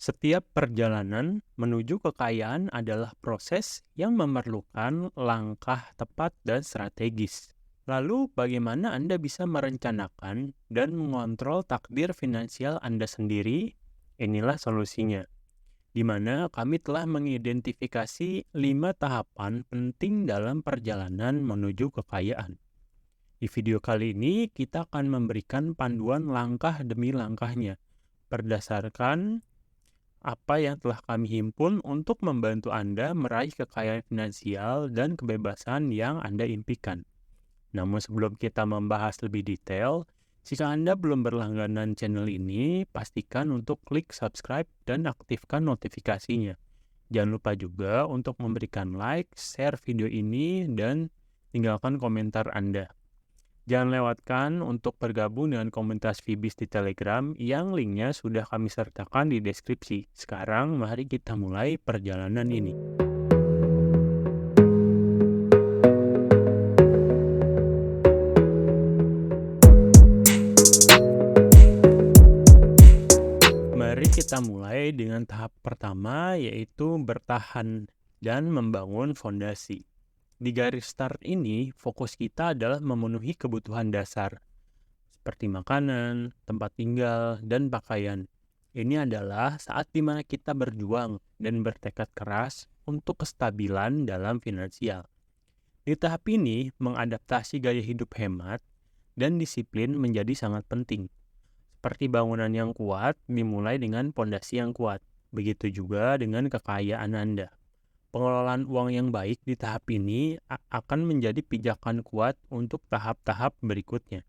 Setiap perjalanan menuju kekayaan adalah proses yang memerlukan langkah tepat dan strategis. Lalu, bagaimana Anda bisa merencanakan dan mengontrol takdir finansial Anda sendiri? Inilah solusinya, di mana kami telah mengidentifikasi 5 tahapan penting dalam perjalanan menuju kekayaan. Di video kali ini, kita akan memberikan panduan langkah demi langkahnya, berdasarkan apa yang telah kami himpun untuk membantu Anda meraih kekayaan finansial dan kebebasan yang Anda impikan. Namun sebelum kita membahas lebih detail, jika Anda belum berlangganan channel ini, pastikan untuk klik subscribe dan aktifkan notifikasinya. Jangan lupa juga untuk memberikan like, share video ini, dan tinggalkan komentar Anda. Jangan lewatkan untuk bergabung dengan komunitas Fibis di Telegram yang linknya sudah kami sertakan di deskripsi. Sekarang mari kita mulai perjalanan ini. Mari kita mulai dengan tahap pertama, yaitu bertahan dan membangun fondasi. Di garis start ini, fokus kita adalah memenuhi kebutuhan dasar, seperti makanan, tempat tinggal, dan pakaian. Ini adalah saat di mana kita berjuang dan bertekad keras untuk kestabilan dalam finansial. Di tahap ini, mengadaptasi gaya hidup hemat dan disiplin menjadi sangat penting. Seperti bangunan yang kuat dimulai dengan pondasi yang kuat. Begitu juga dengan kekayaan Anda. Pengelolaan uang yang baik di tahap ini akan menjadi pijakan kuat untuk tahap-tahap berikutnya.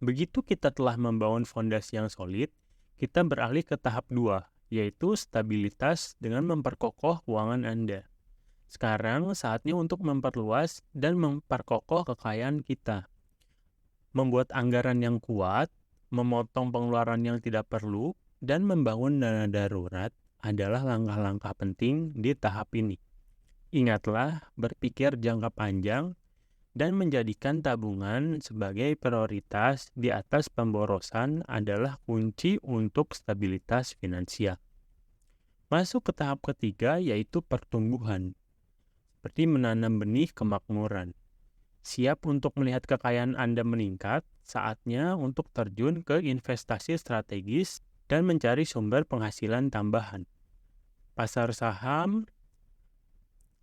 Begitu kita telah membangun fondasi yang solid, kita beralih ke tahap 2, yaitu stabilitas dengan memperkokoh keuangan Anda. Sekarang saatnya untuk memperluas dan memperkokoh kekayaan kita. Membuat anggaran yang kuat, memotong pengeluaran yang tidak perlu, dan membangun dana darurat adalah langkah-langkah penting di tahap ini. Ingatlah, berpikir jangka panjang dan menjadikan tabungan sebagai prioritas di atas pemborosan adalah kunci untuk stabilitas finansial. Masuk ke tahap ketiga, yaitu pertumbuhan, seperti menanam benih kemakmuran. Siap untuk melihat kekayaan Anda meningkat, saatnya untuk terjun ke investasi strategis dan mencari sumber penghasilan tambahan. Pasar saham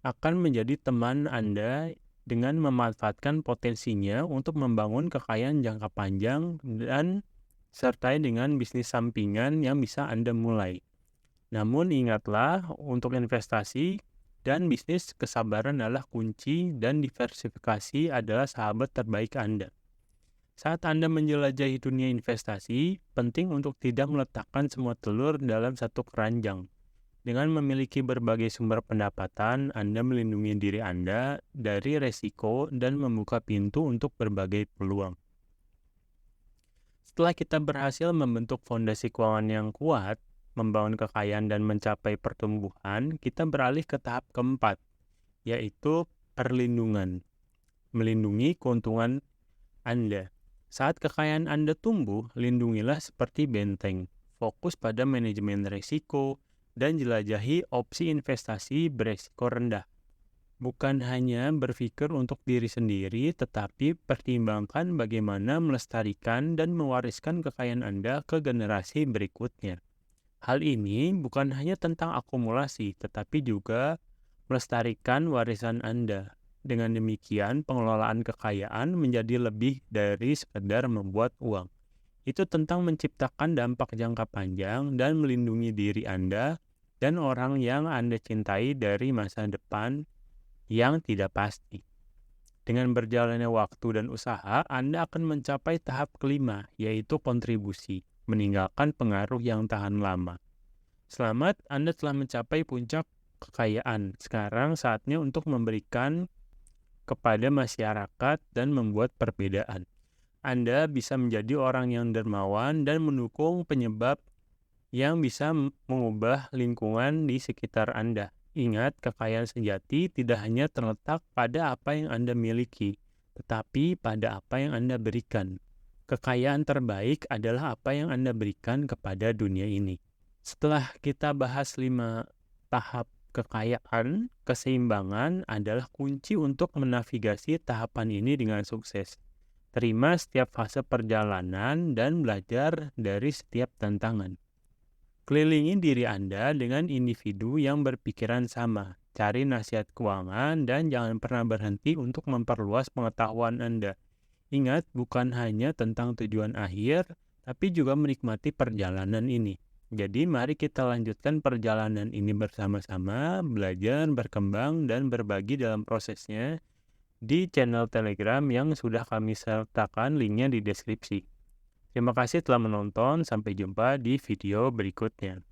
akan menjadi teman Anda dengan memanfaatkan potensinya untuk membangun kekayaan jangka panjang dan sertai dengan bisnis sampingan yang bisa Anda mulai. Namun ingatlah, untuk investasi dan bisnis kesabaran adalah kunci dan diversifikasi adalah sahabat terbaik Anda. Saat Anda menjelajahi dunia investasi, penting untuk tidak meletakkan semua telur dalam satu keranjang. Dengan memiliki berbagai sumber pendapatan, Anda melindungi diri Anda dari resiko dan membuka pintu untuk berbagai peluang. Setelah kita berhasil membentuk fondasi keuangan yang kuat, membangun kekayaan dan mencapai pertumbuhan, kita beralih ke tahap keempat, yaitu perlindungan. Melindungi keuntungan Anda. Saat kekayaan Anda tumbuh, lindungilah seperti benteng. Fokus pada manajemen risiko dan jelajahi opsi investasi beresiko rendah. Bukan hanya berpikir untuk diri sendiri, tetapi pertimbangkan bagaimana melestarikan dan mewariskan kekayaan Anda ke generasi berikutnya. Hal ini bukan hanya tentang akumulasi, tetapi juga melestarikan warisan Anda. Dengan demikian, pengelolaan kekayaan menjadi lebih dari sekedar membuat uang. Itu tentang menciptakan dampak jangka panjang dan melindungi diri Anda dan orang yang Anda cintai dari masa depan yang tidak pasti. Dengan berjalannya waktu dan usaha, Anda akan mencapai tahap kelima, yaitu kontribusi, meninggalkan pengaruh yang tahan lama. Selamat, Anda telah mencapai puncak kekayaan. Sekarang saatnya untuk memberikan kepada masyarakat dan membuat perbedaan. Anda bisa menjadi orang yang dermawan dan mendukung penyebab yang bisa mengubah lingkungan di sekitar Anda. Ingat, kekayaan sejati tidak hanya terletak pada apa yang Anda miliki, tetapi pada apa yang Anda berikan. Kekayaan terbaik adalah apa yang Anda berikan kepada dunia ini. Setelah kita bahas 5 tahap kekayaan, keseimbangan adalah kunci untuk menavigasi tahapan ini dengan sukses. Terima setiap fase perjalanan dan belajar dari setiap tantangan. Kelilingi diri Anda dengan individu yang berpikiran sama. Cari nasihat keuangan dan jangan pernah berhenti untuk memperluas pengetahuan Anda. Ingat, bukan hanya tentang tujuan akhir, tapi juga menikmati perjalanan ini. Jadi, mari kita lanjutkan perjalanan ini bersama-sama, belajar, berkembang, dan berbagi dalam prosesnya di channel Telegram yang sudah kami sertakan linknya di deskripsi. Terima kasih telah menonton, sampai jumpa di video berikutnya.